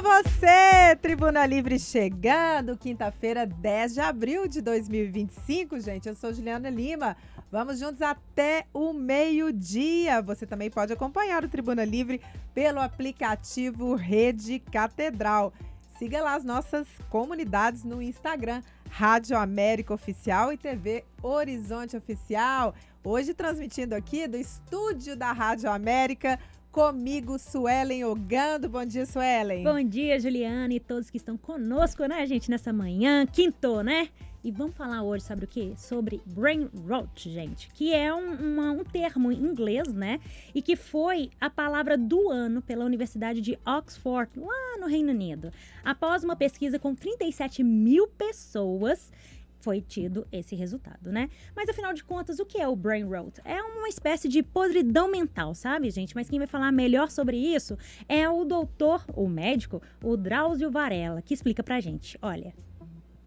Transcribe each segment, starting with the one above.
você! Tribuna Livre chegando, quinta-feira, 10 de abril de 2025, gente. Eu sou Juliana Lima. Vamos juntos até o meio-dia. Você também pode acompanhar o Tribuna Livre pelo aplicativo Rede Catedral. Siga lá as nossas comunidades no Instagram, Rádio América Oficial e TV Horizonte Oficial. Hoje transmitindo aqui do estúdio da Rádio América, comigo, Suelen Ogando. Bom dia, Suelen. Bom dia, Juliana e todos que estão conosco, né, gente, nessa manhã, quinto, né? E vamos falar hoje, sabe o quê? Sobre brain rot, gente, que é um termo em inglês, né? E que foi a palavra do ano pela Universidade de Oxford, lá no Reino Unido. Após uma pesquisa com 37 mil pessoas, foi tido esse resultado, né? Mas, afinal de contas, o que é o brain rot? É uma espécie de podridão mental, sabe, gente? Mas quem vai falar melhor sobre isso é o doutor, o médico, o Drauzio Varela, que explica pra gente. Olha.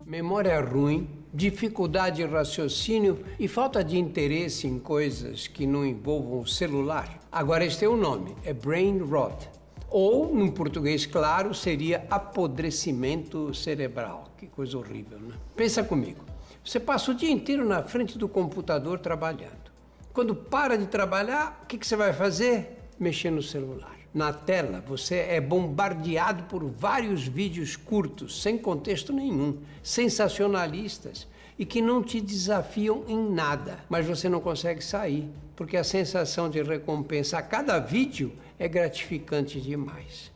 Memória ruim, dificuldade de raciocínio e falta de interesse em coisas que não envolvam o celular. Agora, este é o nome, é brain rot. Ou, num português claro, seria apodrecimento cerebral. Que coisa horrível, né? Pensa comigo. Você passa o dia inteiro na frente do computador trabalhando. Quando para de trabalhar, o que você vai fazer? Mexer no celular. Na tela, você é bombardeado por vários vídeos curtos, sem contexto nenhum, sensacionalistas e que não te desafiam em nada. Mas você não consegue sair, porque a sensação de recompensa a cada vídeo é gratificante demais.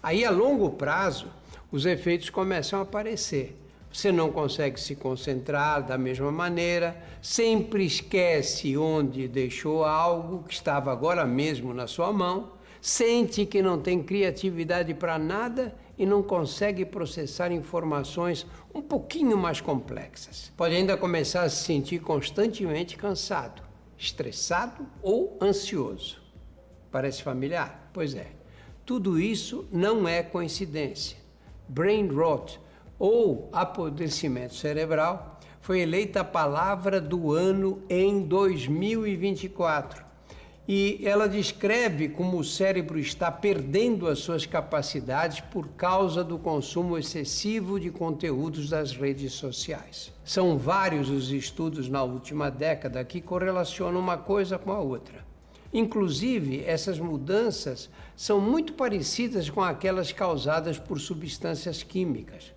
Aí, a longo prazo, os efeitos começam a aparecer. Você não consegue se concentrar da mesma maneira, sempre esquece onde deixou algo que estava agora mesmo na sua mão, sente que não tem criatividade para nada e não consegue processar informações um pouquinho mais complexas. Pode ainda começar a se sentir constantemente cansado, estressado ou ansioso. Parece familiar? Pois é. Tudo isso não é coincidência. Brain rot, ou apodrecimento cerebral, foi eleita a palavra do ano em 2024. E ela descreve como o cérebro está perdendo as suas capacidades por causa do consumo excessivo de conteúdos das redes sociais. São vários os estudos na última década que correlacionam uma coisa com a outra. Inclusive, essas mudanças são muito parecidas com aquelas causadas por substâncias químicas,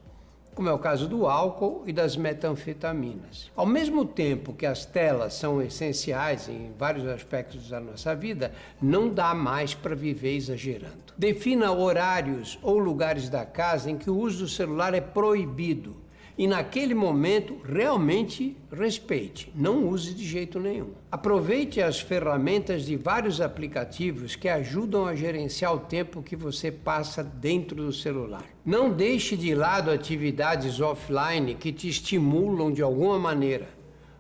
como é o caso do álcool e das metanfetaminas. Ao mesmo tempo que as telas são essenciais em vários aspectos da nossa vida, não dá mais para viver exagerando. Defina horários ou lugares da casa em que o uso do celular é proibido. E naquele momento, realmente respeite, não use de jeito nenhum. Aproveite as ferramentas de vários aplicativos que ajudam a gerenciar o tempo que você passa dentro do celular. Não deixe de lado atividades offline que te estimulam de alguma maneira.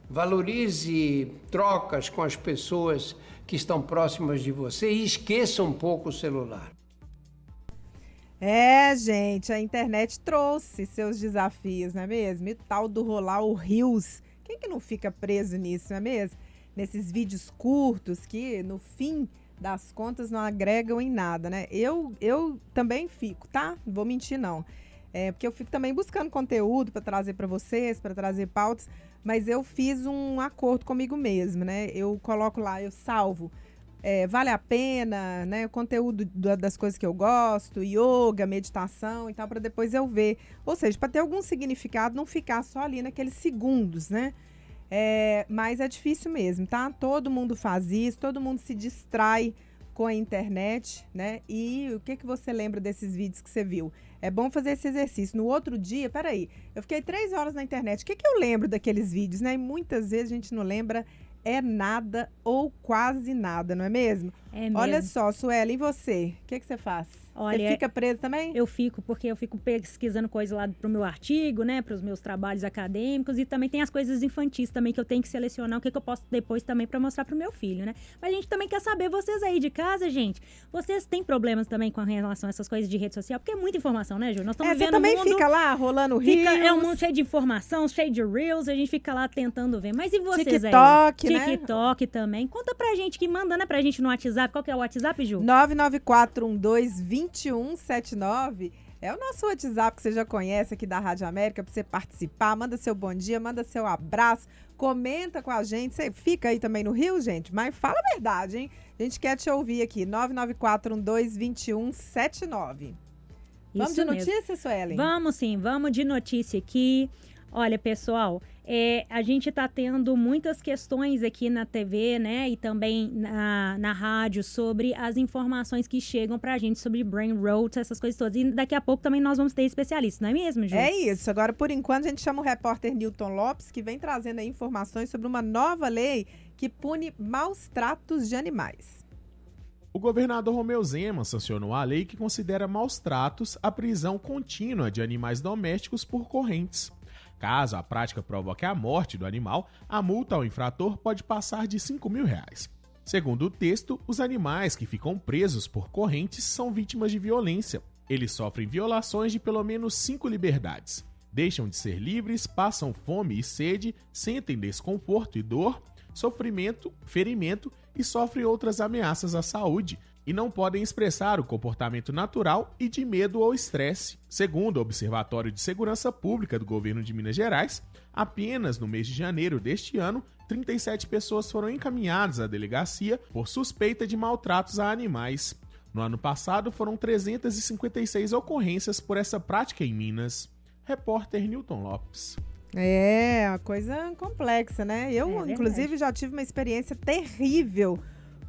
Valorize trocas com as pessoas que estão próximas de você e esqueça um pouco o celular. É, gente, a internet trouxe seus desafios, não é mesmo? E o tal do rolar o Reels. Quem que não fica preso nisso, não é mesmo? Nesses vídeos curtos que, no fim das contas, não agregam em nada, né? Eu também fico, tá? Não vou mentir, não. Porque eu fico também buscando conteúdo para trazer para vocês, para trazer pautas, mas eu fiz um acordo comigo mesmo, né? Eu coloco lá, eu salvo. Vale a pena, né? O conteúdo das coisas que eu gosto, yoga, meditação e tal, para depois eu ver. Ou seja, para ter algum significado, não ficar só ali naqueles segundos, né? Mas é difícil mesmo, tá? Todo mundo faz isso, todo mundo se distrai com a internet, né? E o que você lembra desses vídeos que você viu? É bom fazer esse exercício. No outro dia, peraí, eu fiquei 3 horas na internet. O que eu lembro daqueles vídeos, né? E muitas vezes a gente não lembra nada ou quase nada, não é mesmo? É mesmo. Olha só, Sueli, e você? O que você faz? Olha, você fica preso também? Eu fico, porque eu fico pesquisando coisas lá pro meu artigo, né? Para os meus trabalhos acadêmicos, e também tem as coisas infantis também que eu tenho que selecionar o que eu posso depois também para mostrar pro meu filho, né? Mas a gente também quer saber, vocês aí de casa, gente, vocês têm problemas também com relação a essas coisas de rede social? Porque é muita informação, né, Ju? Nós estamos vivendo você também um mundo, fica lá rolando Reels? É um mundo cheio de informação, cheio de Reels, a gente fica lá tentando ver. Mas e vocês TikTok, aí? né? TikTok também. Conta pra gente, que manda, né, pra gente no WhatsApp. Qual que é o WhatsApp, Ju? 994122179. É o nosso WhatsApp que você já conhece aqui da Rádio América para você participar. Manda seu bom dia, manda seu abraço, comenta com a gente. Você fica aí também no Rio, gente? Mas fala a verdade, hein? A gente quer te ouvir aqui. 994122179. Vamos de notícia, Suelen? Vamos sim, vamos de notícia aqui. Olha, pessoal, a gente está tendo muitas questões aqui na TV, né, e também na rádio sobre as informações que chegam pra gente sobre brain rot, essas coisas todas. E daqui a pouco também nós vamos ter especialistas, não é mesmo, Ju? É isso. Agora, por enquanto, a gente chama o repórter Newton Lopes, que vem trazendo aí informações sobre uma nova lei que pune maus tratos de animais. O governador Romeu Zema sancionou a lei que considera maus tratos a prisão contínua de animais domésticos por correntes. Caso a prática provoque a morte do animal, a multa ao infrator pode passar de R$ 5.000. Segundo o texto, os animais que ficam presos por correntes são vítimas de violência. Eles sofrem violações de pelo menos 5 liberdades. Deixam de ser livres, passam fome e sede, sentem desconforto e dor, sofrimento, ferimento e sofrem outras ameaças à saúde, e não podem expressar o comportamento natural e de medo ou estresse. Segundo o Observatório de Segurança Pública do Governo de Minas Gerais, apenas no mês de janeiro deste ano, 37 pessoas foram encaminhadas à delegacia por suspeita de maltratos a animais. No ano passado, foram 356 ocorrências por essa prática em Minas. Repórter Newton Lopes. É, uma coisa complexa, né? Eu, inclusive, já tive uma experiência terrível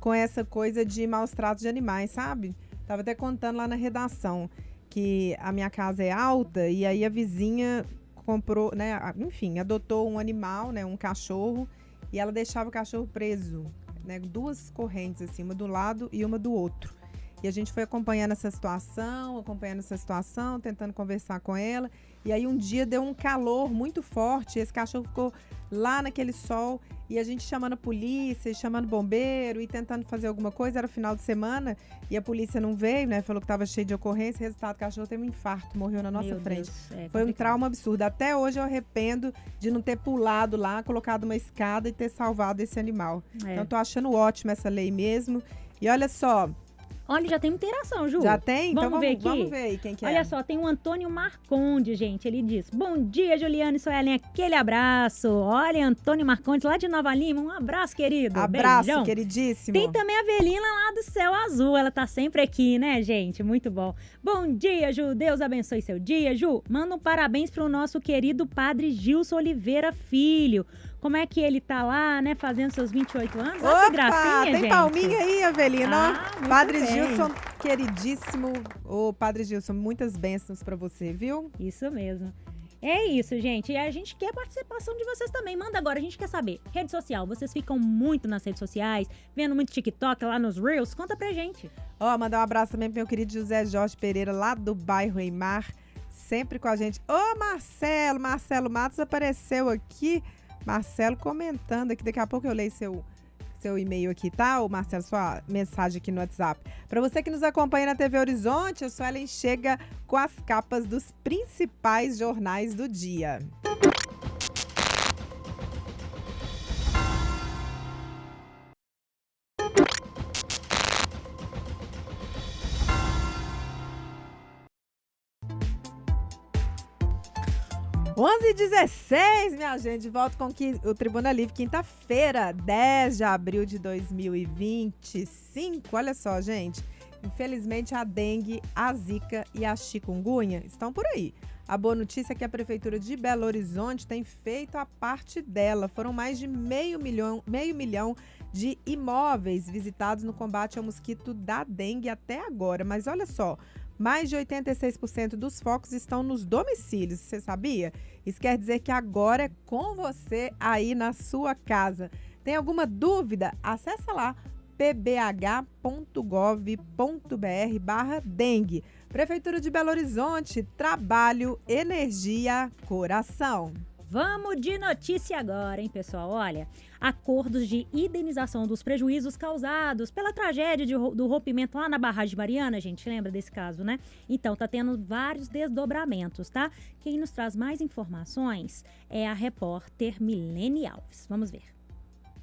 com essa coisa de maus tratos de animais, sabe? Tava até contando lá na redação que a minha casa é alta e aí a vizinha comprou, né? Enfim, adotou um animal, né? Um cachorro, e ela deixava o cachorro preso, né? 2 correntes, assim, uma do lado e uma do outro. E a gente foi acompanhando essa situação, tentando conversar com ela. E aí um dia deu um calor muito forte, esse cachorro ficou lá naquele sol, e a gente chamando a polícia, chamando bombeiro e tentando fazer alguma coisa. Era final de semana e a polícia não veio, né? Falou que estava cheio de ocorrência. Resultado, o cachorro teve um infarto, morreu na nossa frente. Foi um trauma absurdo. Até hoje eu arrependo de não ter pulado lá, colocado uma escada e ter salvado esse animal. Então tô achando ótimo essa lei mesmo. E olha só... Olha, já tem interação, Ju. Já tem? Então vamos ver aqui. Vamos ver aí quem que é. Olha só, tem o Antônio Marcondes, gente. Ele diz: bom dia, Juliana e Suelen, aquele abraço. Olha, Antônio Marcondes, lá de Nova Lima. Um abraço, querido. Abraço, beijão. Queridíssimo. Tem também a Avelina lá do Céu Azul. Ela tá sempre aqui, né, gente? Muito bom. Bom dia, Ju. Deus abençoe seu dia, Ju. Manda um parabéns pro nosso querido padre Gilson Oliveira Filho. Como é que ele tá lá, né, fazendo seus 28 anos? Olha que gracinha, tem gente. Palminha aí, Avelina. Padre bem. Gilson, queridíssimo. Ô, Padre Gilson, muitas bênçãos pra você, viu? Isso mesmo. É isso, gente. E a gente quer a participação de vocês também. Manda agora, a gente quer saber. Rede social, vocês ficam muito nas redes sociais, vendo muito TikTok lá nos Reels? Conta pra gente. Ó, mandar um abraço também pro meu querido José Jorge Pereira, lá do bairro Eimar, sempre com a gente. Ô, Marcelo Matos apareceu aqui. Marcelo comentando aqui, daqui a pouco eu leio seu e-mail aqui, tá? Ô, Marcelo, sua mensagem aqui no WhatsApp. Para você que nos acompanha na TV Horizonte, a Suelen chega com as capas dos principais jornais do dia. 11h16, minha gente, de volta com o Tribuna Livre, quinta-feira, 10 de abril de 2025. Olha só, gente, infelizmente a dengue, a zika e a chikungunya estão por aí. A boa notícia é que a Prefeitura de Belo Horizonte tem feito a parte dela. Foram mais de meio milhão de imóveis visitados no combate ao mosquito da dengue até agora. Mas olha só, mais de 86% dos focos estão nos domicílios, você sabia? Isso quer dizer que agora é com você aí na sua casa. Tem alguma dúvida? Acessa lá pbh.gov.br/dengue. Prefeitura de Belo Horizonte, trabalho, energia, coração. Vamos de notícia agora, hein, pessoal? Olha, acordos de indenização dos prejuízos causados pela tragédia do rompimento lá na barragem de Mariana, gente, lembra desse caso, né? Então, tá tendo vários desdobramentos, tá? Quem nos traz mais informações é a repórter Milene Alves. Vamos ver.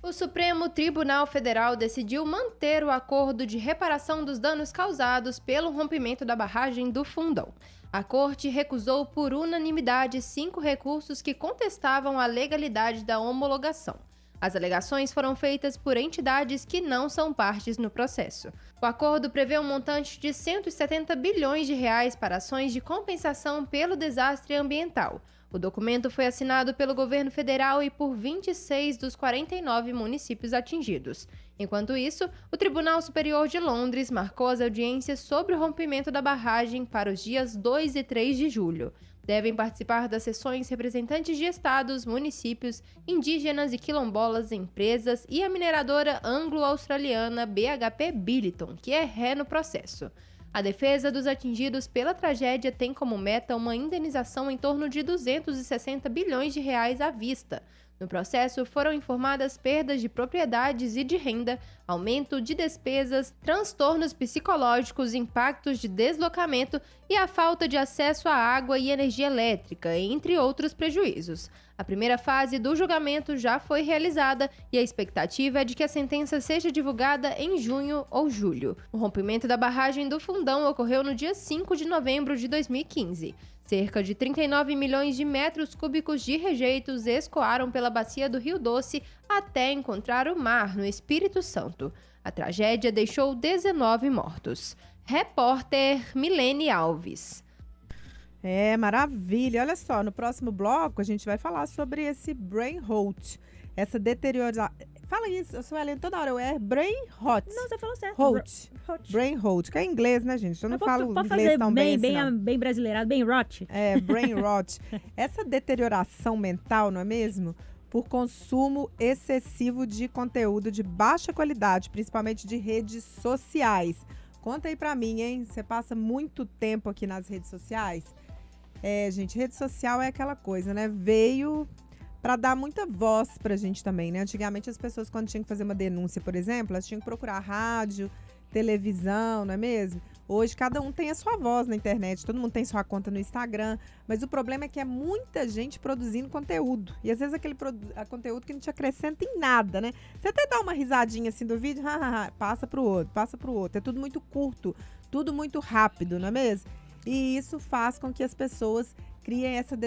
O Supremo Tribunal Federal decidiu manter o acordo de reparação dos danos causados pelo rompimento da barragem do Fundão. A Corte recusou por unanimidade 5 recursos que contestavam a legalidade da homologação. As alegações foram feitas por entidades que não são partes no processo. O acordo prevê um montante de 170 bilhões de reais para ações de compensação pelo desastre ambiental. O documento foi assinado pelo governo federal e por 26 dos 49 municípios atingidos. Enquanto isso, o Tribunal Superior de Londres marcou as audiências sobre o rompimento da barragem para os dias 2 e 3 de julho. Devem participar das sessões representantes de estados, municípios, indígenas e quilombolas, empresas e a mineradora anglo-australiana BHP Billiton, que é ré no processo. A defesa dos atingidos pela tragédia tem como meta uma indenização em torno de 260 bilhões de reais à vista. No processo, foram informadas perdas de propriedades e de renda, aumento de despesas, transtornos psicológicos, impactos de deslocamento e a falta de acesso à água e energia elétrica, entre outros prejuízos. A primeira fase do julgamento já foi realizada e a expectativa é de que a sentença seja divulgada em junho ou julho. O rompimento da barragem do Fundão ocorreu no dia 5 de novembro de 2015. Cerca de 39 milhões de metros cúbicos de rejeitos escoaram pela bacia do Rio Doce até encontrar o mar no Espírito Santo. A tragédia deixou 19 mortos. Repórter Milene Alves. Maravilha. Olha só, no próximo bloco a gente vai falar sobre esse brain rot, essa deterioração. Fala isso, Suelen, toda hora brain rot. Não, você falou certo. Rot. Brain rot, que é inglês, né, gente? Eu não falo pode inglês fazer tão bem assim, não. bem brasileirado, bem rot. Brain rot. Essa deterioração mental, não é mesmo? Por consumo excessivo de conteúdo de baixa qualidade, principalmente de redes sociais. Conta aí pra mim, hein? Você passa muito tempo aqui nas redes sociais? Gente, rede social é aquela coisa, né? Veio para dar muita voz pra gente também, né? Antigamente as pessoas, quando tinham que fazer uma denúncia, por exemplo, elas tinham que procurar rádio, televisão, não é mesmo? Hoje cada um tem a sua voz na internet, todo mundo tem sua conta no Instagram, mas o problema é que é muita gente produzindo conteúdo. E às vezes aquele conteúdo que não te acrescenta em nada, né? Você até dá uma risadinha assim do vídeo, passa pro outro. É tudo muito curto, tudo muito rápido, não é mesmo? E isso faz com que as pessoas criem essa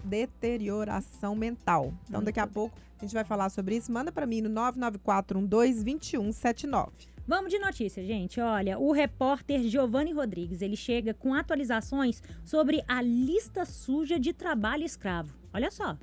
deterioração mental. Então, daqui a pouco a gente vai falar sobre isso. Manda para mim no 994122179. Vamos de notícia, gente. Olha, o repórter Giovanni Rodrigues, ele chega com atualizações sobre a lista suja de trabalho escravo. Olha só.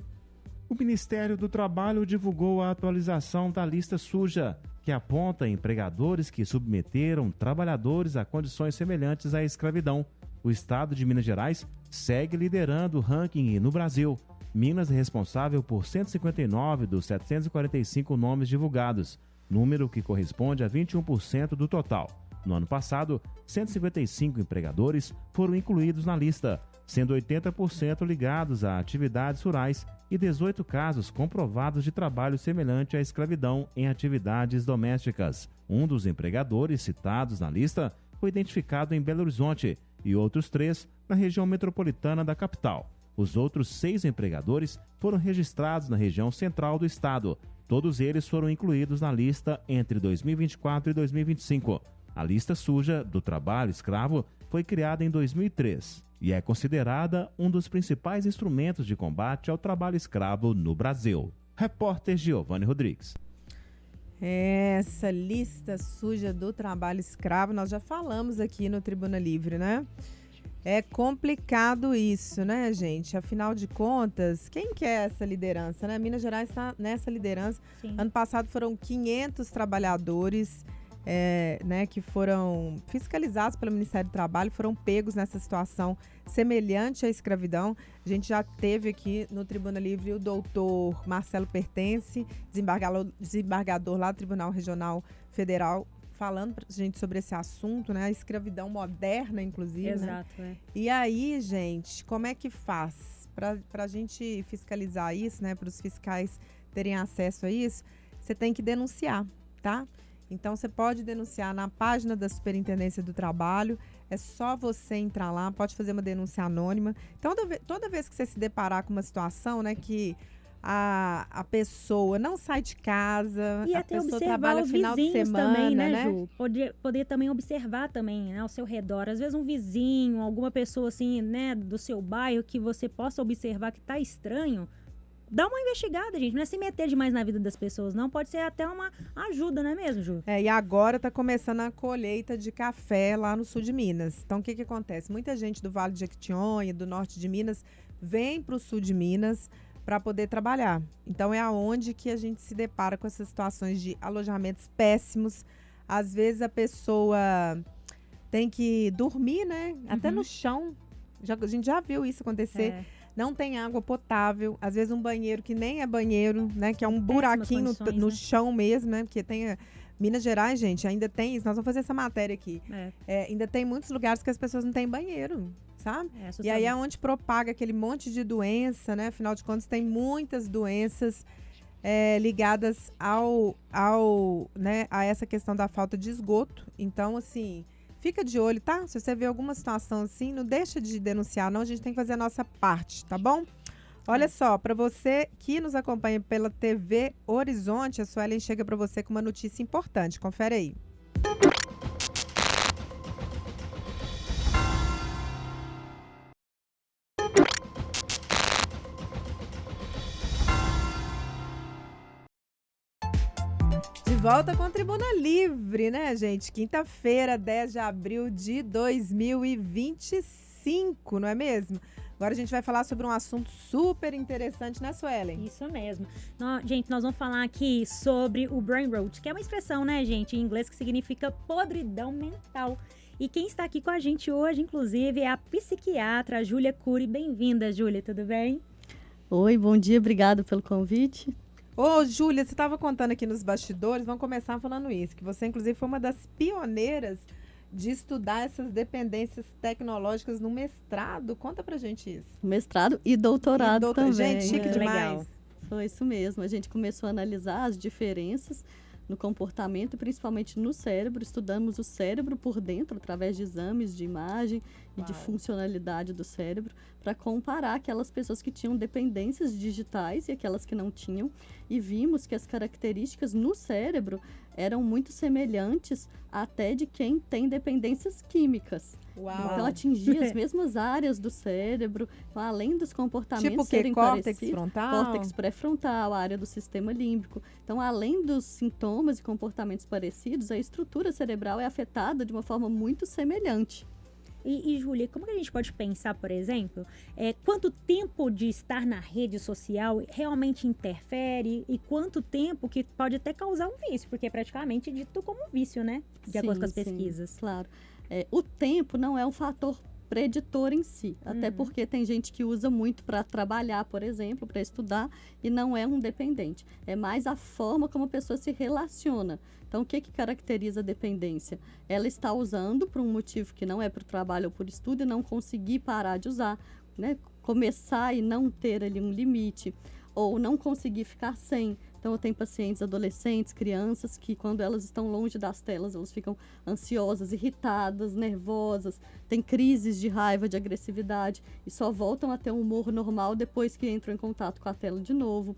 O Ministério do Trabalho divulgou a atualização da lista suja, que aponta empregadores que submeteram trabalhadores a condições semelhantes à escravidão. O estado de Minas Gerais segue liderando o ranking no Brasil. Minas é responsável por 159 dos 745 nomes divulgados, número que corresponde a 21% do total. No ano passado, 155 empregadores foram incluídos na lista, sendo 80% ligados a atividades rurais e 18 casos comprovados de trabalho semelhante à escravidão em atividades domésticas. Um dos empregadores citados na lista foi identificado em Belo Horizonte e outros 3 na região metropolitana da capital. Os outros 6 empregadores foram registrados na região central do estado. Todos eles foram incluídos na lista entre 2024 e 2025. A lista suja do trabalho escravo foi criada em 2003 e é considerada um dos principais instrumentos de combate ao trabalho escravo no Brasil. Repórter Giovanni Rodrigues. Essa lista suja do trabalho escravo, nós já falamos aqui no Tribuna Livre, né? É complicado isso, né, gente? Afinal de contas, quem quer essa liderança, né? Minas Gerais está nessa liderança. Sim. Ano passado foram 500 trabalhadores né, que foram fiscalizados pelo Ministério do Trabalho, foram pegos nessa situação semelhante à escravidão. A gente já teve aqui no Tribuna Livre o doutor Marcelo Pertence, desembargador lá do Tribunal Regional Federal, falando pra gente sobre esse assunto, né? A escravidão moderna, inclusive. Exato, né? E aí, gente, como é que faz para a gente fiscalizar isso, né? Para os fiscais terem acesso a isso, você tem que denunciar, tá? Então, você pode denunciar na página da Superintendência do Trabalho, é só você entrar lá, pode fazer uma denúncia anônima. Então, toda vez que você se deparar com uma situação, né, que a pessoa não sai de casa, E a até pessoa observar trabalha os final de vizinhos semana, também, né, né? Ju? Poder também observar também, né, ao seu redor. Às vezes um vizinho, alguma pessoa assim, né, do seu bairro que você possa observar que tá estranho. Dá uma investigada, gente. Não é se meter demais na vida das pessoas, não. Pode ser até uma ajuda, não é mesmo, Ju? E agora tá começando a colheita de café lá no sul de Minas. Então, o que acontece? Muita gente do Vale de Jequitinhonha, do norte de Minas, vem para o sul de Minas para poder trabalhar. Então, é aonde que a gente se depara com essas situações de alojamentos péssimos. Às vezes, a pessoa tem que dormir, né? Até no chão. A gente já viu isso acontecer. Não tem água potável, às vezes um banheiro que nem é banheiro, né? Que é um buraquinho no chão mesmo, né? Porque tem... Minas Gerais, gente, ainda tem isso. Nós vamos fazer essa matéria aqui. Ainda tem muitos lugares que as pessoas não têm banheiro, sabe? E aí é onde propaga aquele monte de doença, né? Afinal de contas, tem muitas doenças ligadas a essa questão da falta de esgoto. Então, assim... Fica de olho, tá? Se você vê alguma situação assim, não deixa de denunciar, não. A gente tem que fazer a nossa parte, tá bom? Olha só, para você que nos acompanha pela TV Horizonte, a Suelen chega para você com uma notícia importante. Confere aí. De volta com Tribuna Livre, né, gente? Quinta-feira, 10 de abril de 2025, não é mesmo? Agora a gente vai falar sobre um assunto super interessante, né, Suelen? Isso mesmo. Gente, nós vamos falar aqui sobre o brain rot, que é uma expressão, né, gente, em inglês que significa podridão mental. E quem está aqui com a gente hoje, inclusive, é a psiquiatra Júlia Cury. Bem-vinda, Júlia, tudo bem? Oi, bom dia, obrigada pelo convite. Ô, Júlia, você estava contando aqui nos bastidores, vamos começar falando isso, que você, inclusive, foi uma das pioneiras de estudar essas dependências tecnológicas no mestrado. Conta pra gente isso. Mestrado e doutorado também. Gente, chique demais. Legal. Foi isso mesmo. A gente começou a analisar as diferenças no comportamento, principalmente no cérebro. Estudamos o cérebro por dentro, através de exames de imagem e de funcionalidade do cérebro, para comparar aquelas pessoas que tinham dependências digitais e aquelas que não tinham. E vimos que as características no cérebro eram muito semelhantes até de quem tem dependências químicas. Então, atingir as mesmas áreas do cérebro, então, além dos comportamentos serem córtex parecidos, frontal? Córtex pré-frontal, a área do sistema límbico. Então, além dos sintomas e comportamentos parecidos, a estrutura cerebral é afetada de uma forma muito semelhante. E Júlia, como que a gente pode pensar, por exemplo, quanto tempo de estar na rede social realmente interfere e quanto tempo que pode até causar um vício, porque é praticamente dito como vício, né? De acordo com as pesquisas. Claro. O tempo não é um fator preditor em si, até porque tem gente que usa muito para trabalhar, por exemplo, para estudar, e não é um dependente. É mais a forma como a pessoa se relaciona. Então, o que caracteriza a dependência? Ela está usando por um motivo que não é para o trabalho ou por estudo e não conseguir parar de usar, né? Começar e não ter ali um limite, ou não conseguir ficar sem. Então, eu tenho pacientes adolescentes, crianças, que quando elas estão longe das telas, elas ficam ansiosas, irritadas, nervosas, têm crises de raiva, de agressividade, e só voltam a ter um humor normal depois que entram em contato com a tela de novo.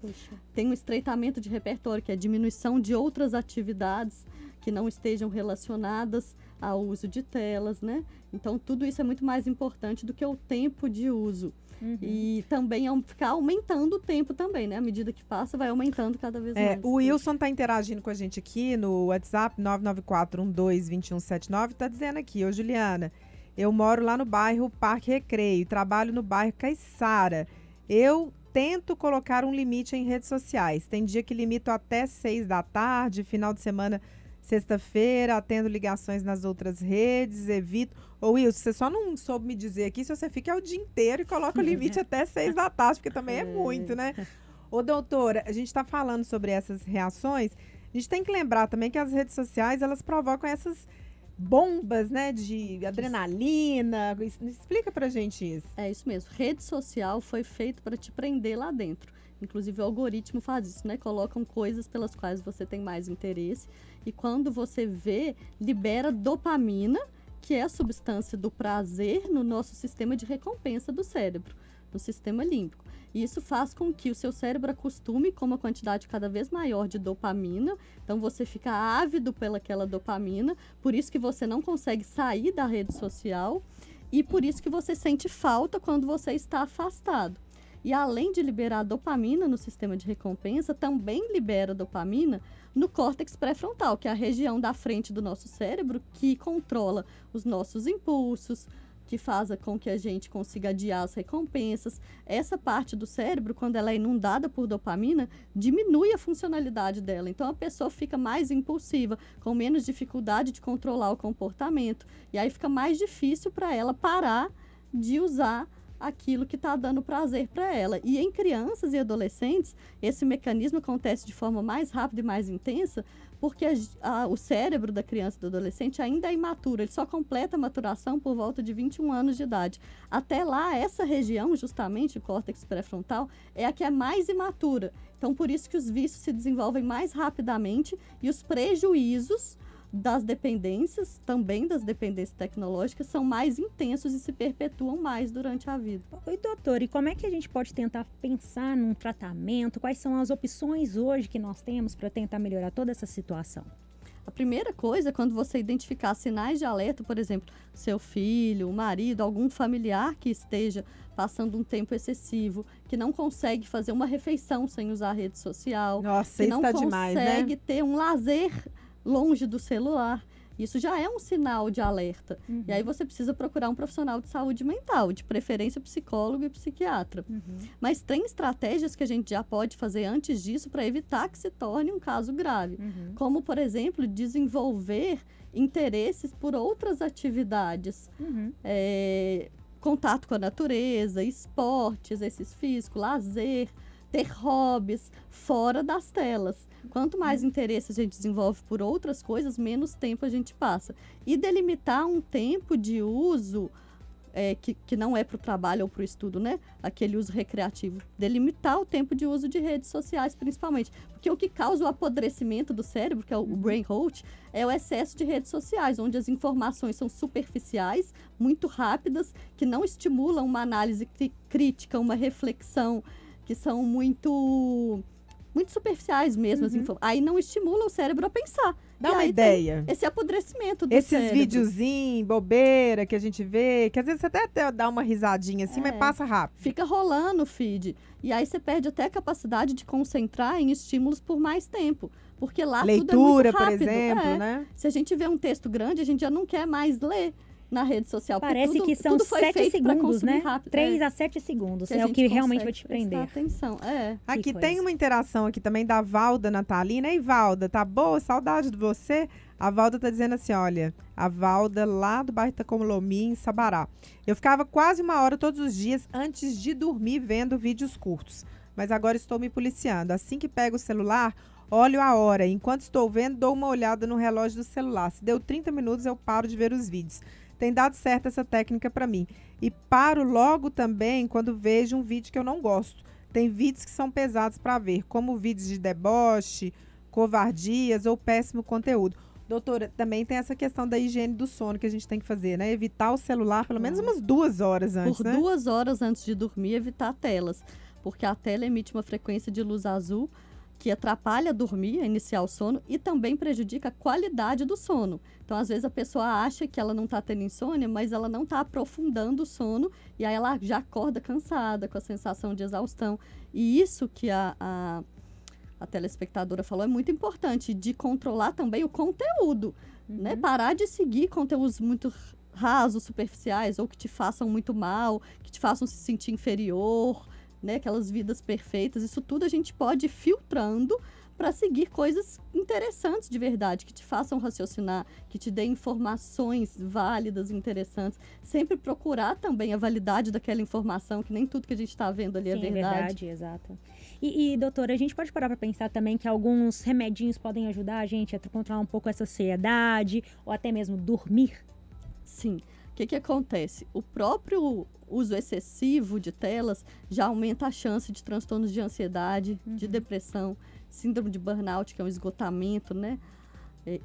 Tem um estreitamento de repertório, que é a diminuição de outras atividades que não estejam relacionadas ao uso de telas, né? Então, tudo isso é muito mais importante do que o tempo de uso. E também ficar aumentando o tempo também, né? À medida que passa, vai aumentando cada vez mais. O Wilson tá interagindo com a gente aqui no WhatsApp, 994122179, tá dizendo aqui: ô Juliana, eu moro lá no bairro Parque Recreio, trabalho no bairro Caiçara. Eu tento colocar um limite em redes sociais. Tem dia que limito até 6 da tarde, final de semana, sexta-feira, atendo ligações nas outras redes, evito. Ô, Wilson, você só não soube me dizer aqui se você fica o dia inteiro e coloca o limite até 6 da tarde, porque também é muito, né? Ô, doutora, a gente está falando sobre essas reações. A gente tem que lembrar também que as redes sociais, elas provocam essas bombas, né, de adrenalina. Explica pra gente isso. É isso mesmo. Rede social foi feito para te prender lá dentro. Inclusive, o algoritmo faz isso, né? Colocam coisas pelas quais você tem mais interesse. E quando você vê, libera dopamina, que é a substância do prazer no nosso sistema de recompensa do cérebro, no sistema límbico. E isso faz com que o seu cérebro acostume com uma quantidade cada vez maior de dopamina. Então, você fica ávido pelaquela dopamina, por isso que você não consegue sair da rede social e por isso que você sente falta quando você está afastado. E além de liberar dopamina no sistema de recompensa, também libera dopamina no córtex pré-frontal, que é a região da frente do nosso cérebro que controla os nossos impulsos, que faz com que a gente consiga adiar as recompensas. Essa parte do cérebro, quando ela é inundada por dopamina, diminui a funcionalidade dela. Então, a pessoa fica mais impulsiva, com menos dificuldade de controlar o comportamento. E aí fica mais difícil para ela parar de usar aquilo que está dando prazer para ela. E em crianças e adolescentes, esse mecanismo acontece de forma mais rápida e mais intensa, porque o cérebro da criança e do adolescente ainda é imaturo, ele só completa a maturação por volta de 21 anos de idade. Até lá, essa região, justamente, o córtex pré-frontal, é a que é mais imatura. Então, por isso que os vícios se desenvolvem mais rapidamente e os prejuízos das dependências, também das dependências tecnológicas, são mais intensos e se perpetuam mais durante a vida. Oi, doutor, e como é que a gente pode tentar pensar num tratamento? Quais são as opções hoje que nós temos para tentar melhorar toda essa situação? A primeira coisa é quando você identificar sinais de alerta, por exemplo, seu filho, o marido, algum familiar que esteja passando um tempo excessivo, que não consegue fazer uma refeição sem usar a rede social, Nossa, que isso não tá consegue demais, né? ter um lazer longe do celular. Isso já é um sinal de alerta. E aí você precisa procurar um profissional de saúde mental, de preferência psicólogo e psiquiatra. Mas tem estratégias que a gente já pode fazer antes disso para evitar que se torne um caso grave. Como, por exemplo, desenvolver interesses por outras atividades. Contato com a natureza, esporte, exercício físico, lazer, ter hobbies fora das telas. Quanto mais interesse a gente desenvolve por outras coisas, menos tempo a gente passa. E delimitar um tempo de uso que não é para o trabalho ou para o estudo, né? Aquele uso recreativo. Delimitar o tempo de uso de redes sociais, principalmente. Porque o que causa o apodrecimento do cérebro, que é o brain rot, é o excesso de redes sociais, onde as informações são superficiais, muito rápidas, que não estimulam uma análise crítica, uma reflexão, que são muito superficiais mesmo. Aí não estimula o cérebro a pensar. Dá uma ideia. Esse apodrecimento do Esses cérebro. videozinhos, bobeira que a gente vê, que às vezes você até dá uma risadinha assim, mas passa rápido. Fica rolando o feed. E aí você perde até a capacidade de concentrar em estímulos por mais tempo. Porque lá Leitura, tudo é muito por rápido. exemplo, né? Se a gente vê um texto grande, a gente já não quer mais ler na rede social. Parece que são 7 segundos, né? 3 a 7 segundos. É o que realmente vai te prender. Atenção. Aqui tem uma interação aqui também da Valda Natalina. Ei, Valda, tá boa? Saudade de você. A Valda tá dizendo assim, olha, a Valda lá do bairro Itacomolomi, em Sabará. Eu ficava quase 1 hora todos os dias antes de dormir vendo vídeos curtos. Mas agora estou me policiando. Assim que pego o celular, olho a hora. Enquanto estou vendo, dou uma olhada no relógio do celular. Se deu 30 minutos, eu paro de ver os vídeos. Tem dado certo essa técnica para mim. E paro logo também quando vejo um vídeo que eu não gosto. Tem vídeos que são pesados para ver, como vídeos de deboche, covardias ou péssimo conteúdo. Doutora, também tem essa questão da higiene do sono que a gente tem que fazer, né? Evitar o celular pelo menos umas 2 horas antes, Por né? 2 horas antes de dormir, evitar telas. Porque a tela emite uma frequência de luz azul que atrapalha dormir, a iniciar o sono, e também prejudica a qualidade do sono. Então, às vezes, a pessoa acha que ela não está tendo insônia, mas ela não está aprofundando o sono, e aí ela já acorda cansada, com a sensação de exaustão. E isso que a telespectadora falou é muito importante, de controlar também o conteúdo, né? Parar de seguir conteúdos muito rasos, superficiais, ou que te façam muito mal, que te façam se sentir inferior, né, aquelas vidas perfeitas. Isso tudo a gente pode ir filtrando para seguir coisas interessantes de verdade, que te façam raciocinar, que te dêem informações válidas, interessantes. Sempre procurar também a validade daquela informação, que nem tudo que a gente está vendo ali é verdade. Verdade, exato. E, doutora, a gente pode parar para pensar também que alguns remedinhos podem ajudar a gente a controlar um pouco essa ansiedade, ou até mesmo dormir? Sim. O que acontece? O próprio uso excessivo de telas já aumenta a chance de transtornos de ansiedade, de depressão, síndrome de burnout, que é um esgotamento, né?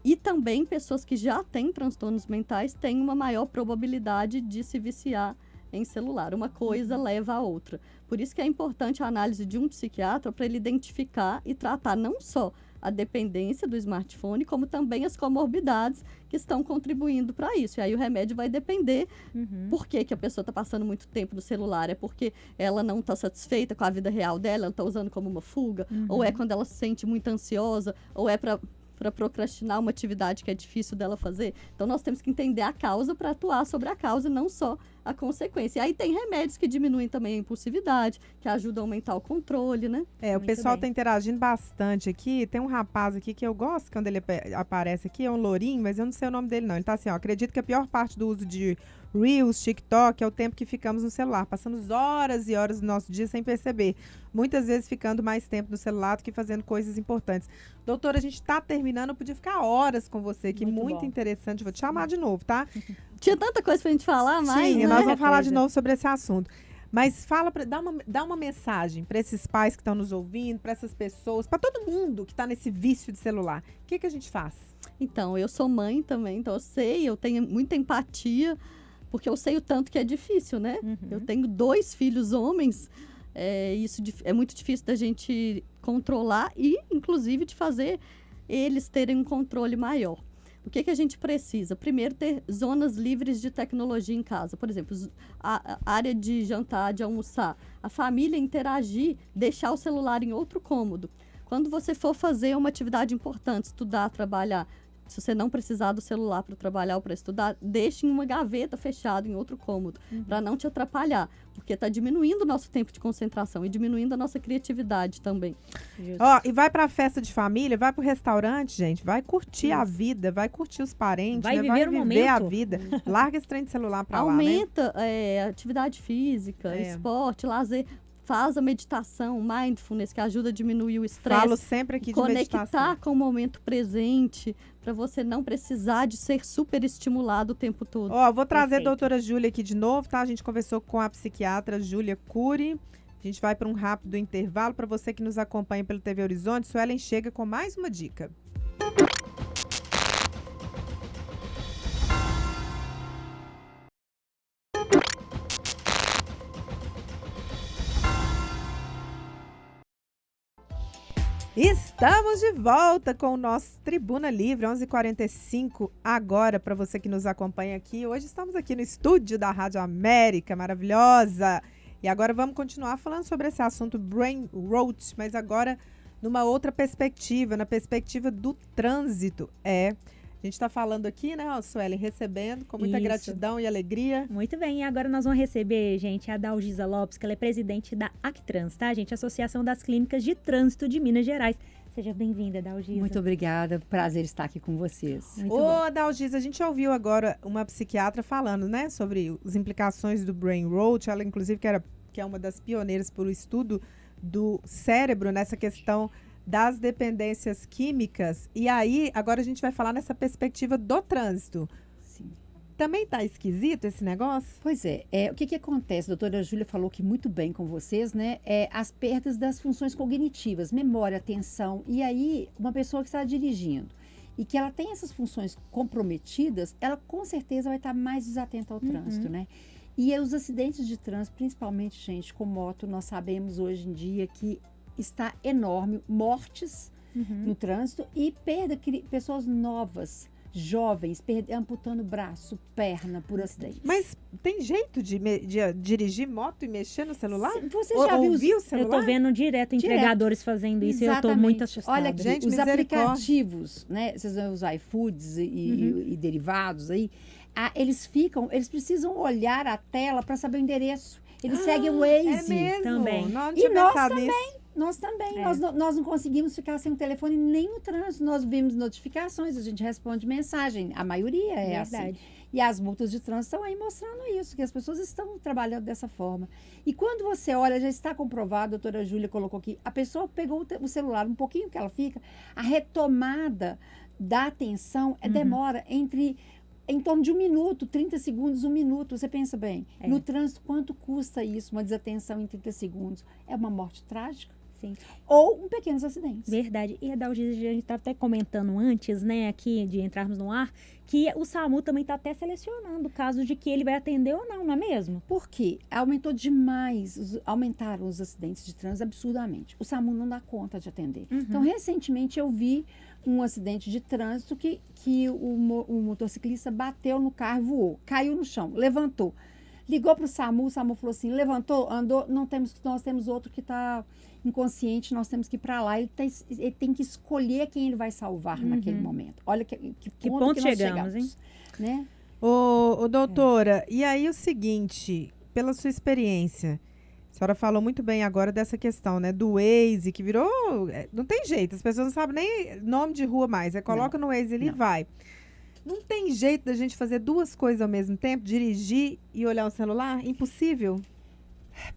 E também pessoas que já têm transtornos mentais têm uma maior probabilidade de se viciar em celular. Uma coisa leva a outra. Por isso que é importante a análise de um psiquiatra para ele identificar e tratar não só a dependência do smartphone, como também as comorbidades que estão contribuindo para isso. E aí o remédio vai depender por que a pessoa está passando muito tempo no celular. É porque ela não está satisfeita com a vida real dela, ela está usando como uma fuga, ou é quando ela se sente muito ansiosa, ou é para procrastinar uma atividade que é difícil dela fazer. Então, nós temos que entender a causa para atuar sobre a causa e não só a consequência. E aí tem remédios que diminuem também a impulsividade, que ajudam a aumentar o controle, né? O Muito pessoal bem. está interagindo bastante aqui. Tem um rapaz aqui que eu gosto quando ele aparece aqui, é um lourinho, mas eu não sei o nome dele não. Ele tá assim, ó, acredito que a pior parte do uso de Reels, TikTok, é o tempo que ficamos no celular. Passamos horas e horas do nosso dia sem perceber. Muitas vezes ficando mais tempo no celular do que fazendo coisas importantes. Doutora, a gente está terminando, eu podia ficar horas com você aqui, muito bom. interessante. Vou te chamar de novo, tá? Tinha tanta coisa pra gente falar, mas Sim, né? nós vamos falar de Certeza. novo sobre esse assunto. Mas fala, dá uma mensagem para esses pais que estão nos ouvindo, para essas pessoas, para todo mundo que está nesse vício de celular. O que a gente faz? Então, eu sou mãe também, então eu sei, eu tenho muita empatia, porque eu sei o tanto que é difícil, né? Eu tenho 2 filhos homens, isso é muito difícil da gente controlar e, inclusive, de fazer eles terem um controle maior. O que a gente precisa? Primeiro, ter zonas livres de tecnologia em casa. Por exemplo, a área de jantar, de almoçar. A família interagir, deixar o celular em outro cômodo. Quando você for fazer uma atividade importante, estudar, trabalhar, se você não precisar do celular para trabalhar ou para estudar, deixe em uma gaveta fechada em outro cômodo, para não te atrapalhar, porque está diminuindo o nosso tempo de concentração e diminuindo a nossa criatividade também. Ó, e vai pra festa de família, vai pro restaurante, gente, vai curtir a vida, vai curtir os parentes, Vai né? viver o viver a momento. vida. Larga esse trem de celular pra lá, né? Aumenta atividade física, É. esporte, lazer, faz a meditação, mindfulness, que ajuda a diminuir o estresse. Falo sempre aqui de meditação. Conectar com o momento presente, para você não precisar de ser super estimulado o tempo todo. Ó, vou trazer Perfeito. a doutora Júlia aqui de novo, tá? A gente conversou com a psiquiatra Júlia Cury. A gente vai para um rápido intervalo. Para você que nos acompanha pelo TV Horizonte, Suelen chega com mais uma dica. Estamos de volta com o nosso Tribuna Livre, 11h45 agora, para você que nos acompanha aqui. Hoje estamos aqui no estúdio da Rádio América, maravilhosa. E agora vamos continuar falando sobre esse assunto brain rot, mas agora numa outra perspectiva, na perspectiva do trânsito. A gente está falando aqui, né, Suelen, recebendo com muita Isso. gratidão e alegria. Muito bem, e agora nós vamos receber, gente, a Dalgisa Lopes, que ela é presidente da Actrans, tá, gente? Associação das Clínicas de Trânsito de Minas Gerais. Seja bem-vinda, Dalgisa. Muito obrigada, prazer estar aqui com vocês. Muito Ô, bom. Dalgisa, a gente ouviu agora uma psiquiatra falando, né, sobre as implicações do brain rot. Ela, inclusive, que é uma das pioneiras por o estudo do cérebro nessa questão das dependências químicas. E aí, agora a gente vai falar nessa perspectiva do trânsito. Sim. Também tá esquisito esse negócio? Pois é, o que acontece? A doutora Júlia falou que muito bem com vocês, né? As perdas das funções cognitivas, memória, atenção. E aí, uma pessoa que está dirigindo e que ela tem essas funções comprometidas, ela com certeza vai estar mais desatenta ao trânsito, né? E os acidentes de trânsito, principalmente, gente, com moto, nós sabemos hoje em dia que está enorme, mortes no trânsito e pessoas novas, jovens, amputando braço, perna por acidente. Mas tem jeito de dirigir moto e mexer no celular? Você já viu ouvir o Eu celular? tô vendo direto entregadores fazendo isso e eu tô muito assustada. Olha, aqui, Gente, os misericórdia. aplicativos, né? Vocês vão usar iFoods e derivados aí. Eles precisam olhar a tela para saber o endereço. Eles seguem o Waze. É mesmo? Também. Não E tinha nós pensado também. nisso. Nós também. É. Nós não conseguimos ficar sem o telefone nem no trânsito. Nós vimos notificações, a gente responde mensagem. A maioria é Verdade. assim. E as multas de trânsito estão aí mostrando isso, que as pessoas estão trabalhando dessa forma. E quando você olha, já está comprovado, a doutora Júlia colocou aqui, a pessoa pegou o celular, um pouquinho que ela fica, a retomada da atenção demora em torno de 1 minuto, 30 segundos, 1 minuto. Você pensa bem, no trânsito, quanto custa isso, uma desatenção em 30 segundos? É uma morte trágica? Sim. Ou pequenos acidentes. Verdade. E, Adalgisa, a gente estava até comentando antes, né, aqui de entrarmos no ar, que o SAMU também está até selecionando casos de que ele vai atender ou não é mesmo? Por quê? Aumentou demais, aumentaram os acidentes de trânsito absurdamente. O SAMU não dá conta de atender. Então, recentemente eu vi um acidente de trânsito que o motociclista bateu no carro e voou, caiu no chão, levantou. Ligou para o SAMU falou assim, levantou, andou, nós temos outro que está inconsciente, nós temos que ir para lá. Ele tem que escolher quem ele vai salvar naquele momento. Olha que ponto que nós chegamos, hein? Né? Ô, doutora, e aí o seguinte, pela sua experiência, a senhora falou muito bem agora dessa questão, né, do Waze, que virou, não tem jeito, as pessoas não sabem nem nome de rua mais, coloca no Waze e vai. Não tem jeito da gente fazer duas coisas ao mesmo tempo, dirigir e olhar o celular? Impossível?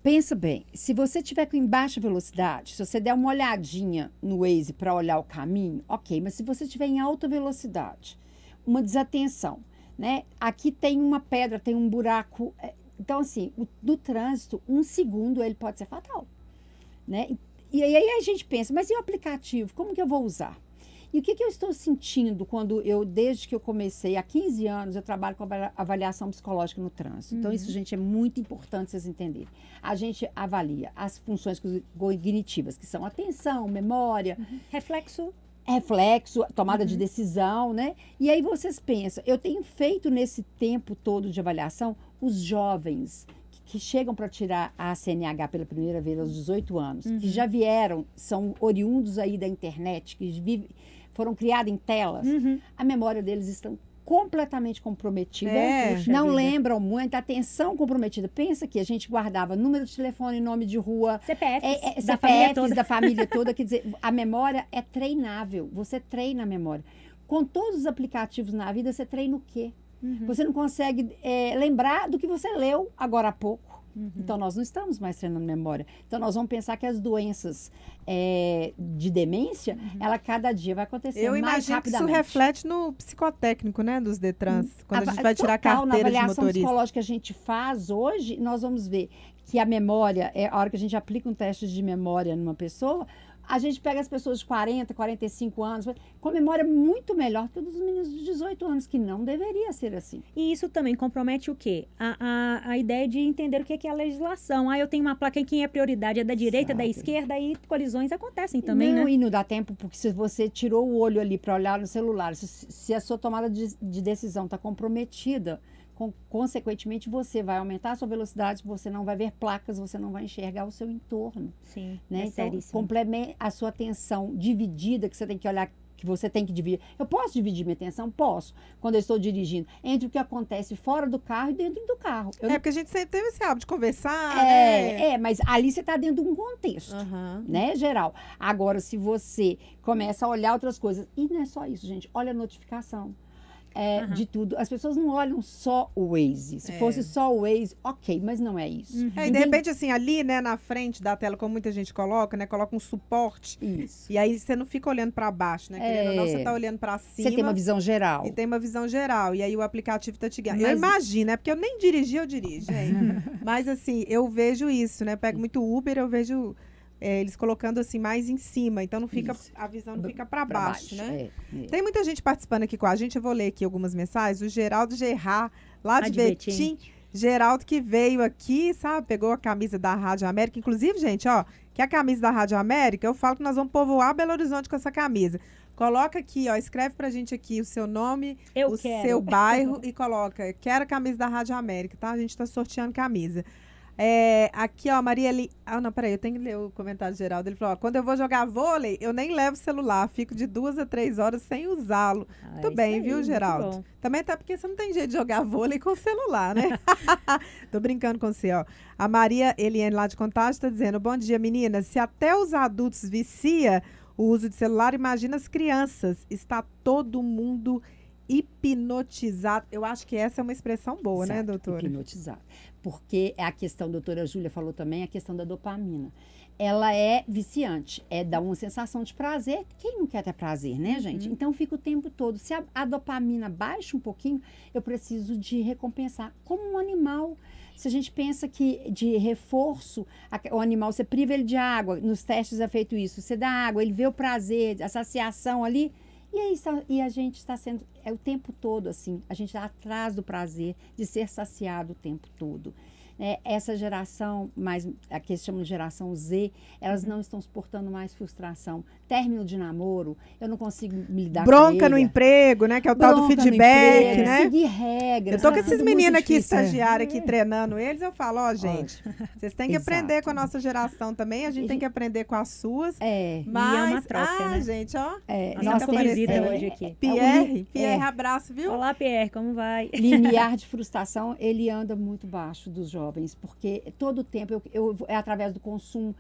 Pensa bem, se você estiver em baixa velocidade, se você der uma olhadinha no Waze para olhar o caminho, ok, mas se você estiver em alta velocidade, uma desatenção, né? Aqui tem uma pedra, tem um buraco, então assim, no trânsito, 1 segundo ele pode ser fatal, né? E aí a gente pensa, mas e o aplicativo, como que eu vou usar? E o que eu estou sentindo desde que eu comecei, há 15 anos, eu trabalho com avaliação psicológica no trânsito. Então, isso, gente, é muito importante vocês entenderem. A gente avalia as funções cognitivas, que são atenção, memória, Reflexo, tomada de decisão, né? E aí vocês pensam, eu tenho feito nesse tempo todo de avaliação, os jovens que chegam para tirar a CNH pela primeira vez aos 18 anos, que já vieram, são oriundos aí da internet, que foram criados em telas, a memória deles estão completamente comprometida, não lembram muito, a atenção comprometida. Pensa que a gente guardava número de telefone, nome de rua, CPFs, da família toda, quer dizer, a memória é treinável, você treina a memória. Com todos os aplicativos na vida, você treina o quê? Você não consegue lembrar do que você leu agora há pouco. Então, nós não estamos mais treinando memória. Então, nós vamos pensar que as doenças de demência, ela cada dia vai acontecer mais rapidamente. Eu imagino que isso reflete no psicotécnico, né, dos Detrans, quando a gente vai tirar a carteira de motorista. Na avaliação psicológica que a gente faz hoje, nós vamos ver que a memória, a hora que a gente aplica um teste de memória numa pessoa, a gente pega as pessoas de 40, 45 anos, com memória muito melhor que dos meninos de 18 anos, que não deveria ser assim. E isso também compromete o quê? A ideia de entender o que é a legislação. Eu tenho uma placa em quem é prioridade, é da direita, da esquerda, e colisões acontecem também, né? E não dá tempo, porque se você tirou o olho ali para olhar no celular, se a sua tomada de decisão está comprometida, consequentemente, você vai aumentar a sua velocidade, você não vai ver placas, você não vai enxergar o seu entorno. Sim, né? Então, seríssimo. complemente a sua atenção dividida, que você tem que olhar, que você tem que dividir. Eu posso dividir minha atenção? Posso, quando eu estou dirigindo, entre o que acontece fora do carro e dentro do carro. Porque a gente sempre teve esse hábito de conversar, né? Mas ali você está dentro de um contexto, né, geral. Agora, se você começa a olhar outras coisas, e não é só isso, gente, olha a notificação. De tudo. As pessoas não olham só o Waze. Se fosse só o Waze, ok, mas não é isso. E de repente, assim, ali, né, na frente da tela, como muita gente coloca, né, coloca um suporte. Isso. E aí você não fica olhando para baixo, né? Querendo ou não, você tá olhando para cima. Você tem uma visão geral. E tem uma visão geral. E aí o aplicativo tá te guiando. Eu imagino, né? Porque eu nem dirigi, eu dirijo, gente. Mas assim, eu vejo isso, né? Pego muito Uber, eu vejo eles colocando assim mais em cima, então não fica a visão não fica para baixo, né? Tem muita gente participando aqui com a gente, eu vou ler aqui algumas mensagens. O Geraldo Gerard, lá de Betim. Geraldo que veio aqui, sabe? Pegou a camisa da Rádio América. Inclusive, gente, ó, que a camisa da Rádio América, eu falo que nós vamos povoar Belo Horizonte com essa camisa. Coloca aqui, ó, escreve pra gente aqui o seu nome, seu bairro e coloca, quero a camisa da Rádio América, tá? A gente tá sorteando camisa. Aqui, ó, Maria não, peraí, eu tenho que ler o comentário geral dele. Falou, ó, quando eu vou jogar vôlei, eu nem levo o celular, fico de 2 a 3 horas sem usá-lo. Muito bem, viu, Geraldo? Também tá porque você não tem jeito de jogar vôlei com o celular, né? Tô brincando com você, ó. A Maria Eliane, lá de Contagem, tá dizendo, bom dia, meninas, se até os adultos vicia o uso de celular, imagina as crianças. Está todo mundo hipnotizado. Eu acho que essa é uma expressão boa, né, doutora? Hipnotizado. Porque a questão, a doutora Júlia falou também, a questão da dopamina. ela é viciante, dá uma sensação de prazer. Quem não quer ter prazer, né, gente? Então fica o tempo todo. Se a dopamina baixa um pouquinho, eu preciso de recompensar. Como um animal, se a gente pensa que de reforço, o animal, você priva ele de água, nos testes é feito isso, você dá água, ele vê o prazer, a saciação ali, e a gente está sendo, o tempo todo assim, a gente está atrás do prazer de ser saciado o tempo todo. Essa geração, a que eles chamam de geração Z, elas não estão suportando mais frustração. Término de namoro, eu não consigo me lidar com Bronca ele. no emprego, né? Que é o tal do feedback, né? Seguir regras. Eu tô com é esses tudo meninos muito aqui, difícil, estagiários aqui, treinando eles, eu falo, gente, vocês têm que aprender Exato. com a nossa geração também, a gente tem que aprender com as suas. E Mas, é uma troca, né? gente, ó. Nossa tá visita aparecendo. hoje aqui. Pierre, abraço, viu? Olá, Pierre, como vai? Limiar de frustração, ele anda muito baixo dos jovens, porque todo o tempo é através do consumo.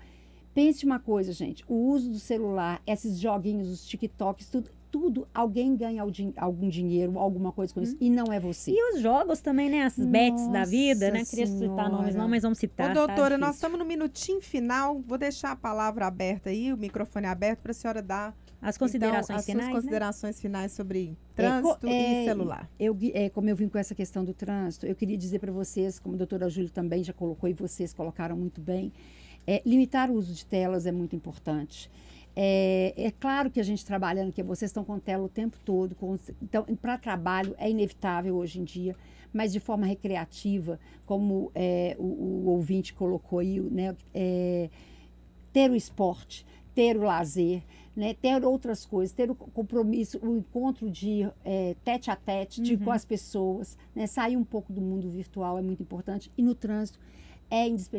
Pense uma coisa, gente, o uso do celular, esses joguinhos, os TikToks, tudo alguém ganha algum dinheiro, alguma coisa com isso, e não é você. E os jogos também, né? As bets da vida, né? Queria citar Senhora. nomes não, mas vamos citar. Ô, doutora, tá nós difícil. estamos no minutinho final, vou deixar a palavra aberta aí, o microfone aberto, para a senhora dar As considerações então, as finais, suas né? considerações finais sobre trânsito e celular. Como eu vim com essa questão do trânsito, eu queria dizer para vocês, como a doutora Júlia também já colocou e vocês colocaram muito bem, limitar o uso de telas é muito importante. É claro que a gente trabalhando aqui, vocês estão com tela o tempo todo, então para trabalho é inevitável hoje em dia, mas de forma recreativa, como o ouvinte colocou aí, né, ter o esporte, ter o lazer, né, ter outras coisas, ter o compromisso, o encontro de tete a tete com as pessoas, né, sair um pouco do mundo virtual é muito importante. E no trânsito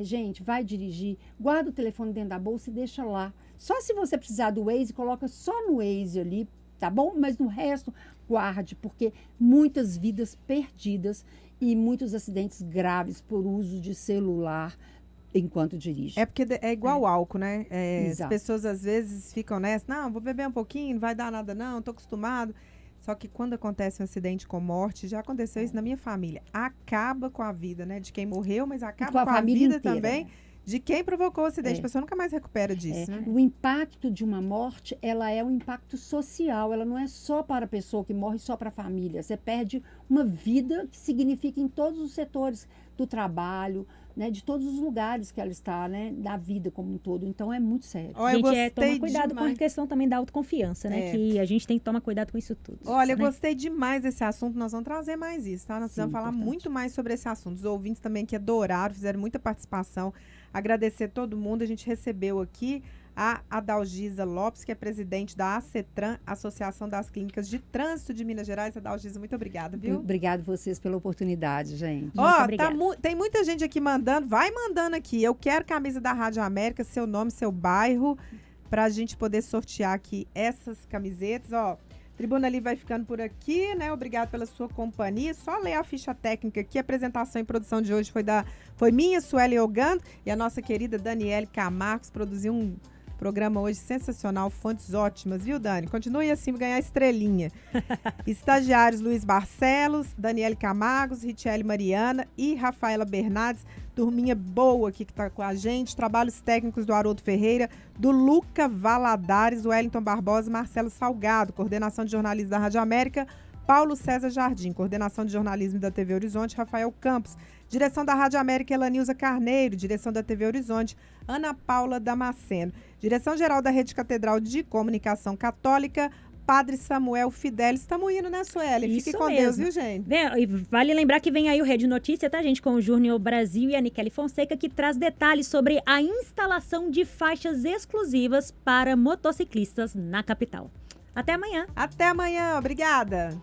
gente, vai dirigir, guarda o telefone dentro da bolsa e deixa lá. Só se você precisar do Waze, coloca só no Waze ali, tá bom? Mas no resto, guarde, porque muitas vidas perdidas e muitos acidentes graves por uso de celular enquanto dirige. É porque é igual álcool, né? As Exato. pessoas às vezes ficam nessa, não, vou beber um pouquinho, não vai dar nada não, tô acostumado. Só que quando acontece um acidente com morte, já aconteceu isso na minha família. Acaba com a vida, né? De quem morreu, mas acaba com a com a família vida inteira, também né? de quem provocou o acidente. A pessoa nunca mais recupera disso, né? O impacto de uma morte, ela é um impacto social, ela não é só para a pessoa que morre, só para a família. Você perde uma vida que significa em todos os setores do trabalho, né, de todos os lugares que ela está, né, da vida como um todo. Então é muito sério. Olha, eu Gente, toma gostei cuidado com a demais. questão também da autoconfiança, né? Que a gente tem que tomar cuidado com isso tudo. Olha, eu né? gostei demais desse assunto. Nós vamos trazer mais isso, tá? Nós precisamos falar importante. muito mais sobre esse assunto. Os ouvintes também que adoraram, fizeram muita participação. Agradecer todo mundo. A gente recebeu aqui a Adalgisa Lopes, que é presidente da ACETRAN, Associação das Clínicas de Trânsito de Minas Gerais. Adalgisa, muito obrigada, viu? Obrigado vocês pela oportunidade, gente. Ó, obrigada. tem muita gente aqui mandando. Vai mandando aqui. Eu quero camisa da Rádio América, seu nome, seu bairro, pra gente poder sortear aqui essas camisetas. Ó, Tribuna Livre vai ficando por aqui, né? Obrigado pela sua companhia. Só ler a ficha técnica aqui. A apresentação e produção de hoje foi minha, Sueli Ogando, e a nossa querida Daniele Camargos produziu um programa hoje sensacional, fontes ótimas, viu, Dani? Continue assim, pra ganhar estrelinha. Estagiários Luiz Barcelos, Daniele Camargos, Richelle Mariana e Rafaela Bernardes. Turminha boa aqui que tá com a gente. Trabalhos técnicos do Haroldo Ferreira, do Luca Valadares, do Wellington Barbosa, Marcelo Salgado. Coordenação de jornalismo da Rádio América, Paulo César Jardim. Coordenação de jornalismo da TV Horizonte, Rafael Campos. Direção da Rádio América, Elanilza Carneiro. Direção da TV Horizonte, Ana Paula Damasceno. Direção-geral da Rede Catedral de Comunicação Católica, Padre Samuel Fidelis. Estamos indo, né, Sueli? Fique Isso com mesmo. Deus, viu, gente? E vale lembrar que vem aí o Rede Notícia, tá, gente? Com o Júnior Brasil e a Nicele Fonseca, que traz detalhes sobre a instalação de faixas exclusivas para motociclistas na capital. Até amanhã! Até amanhã. Obrigada.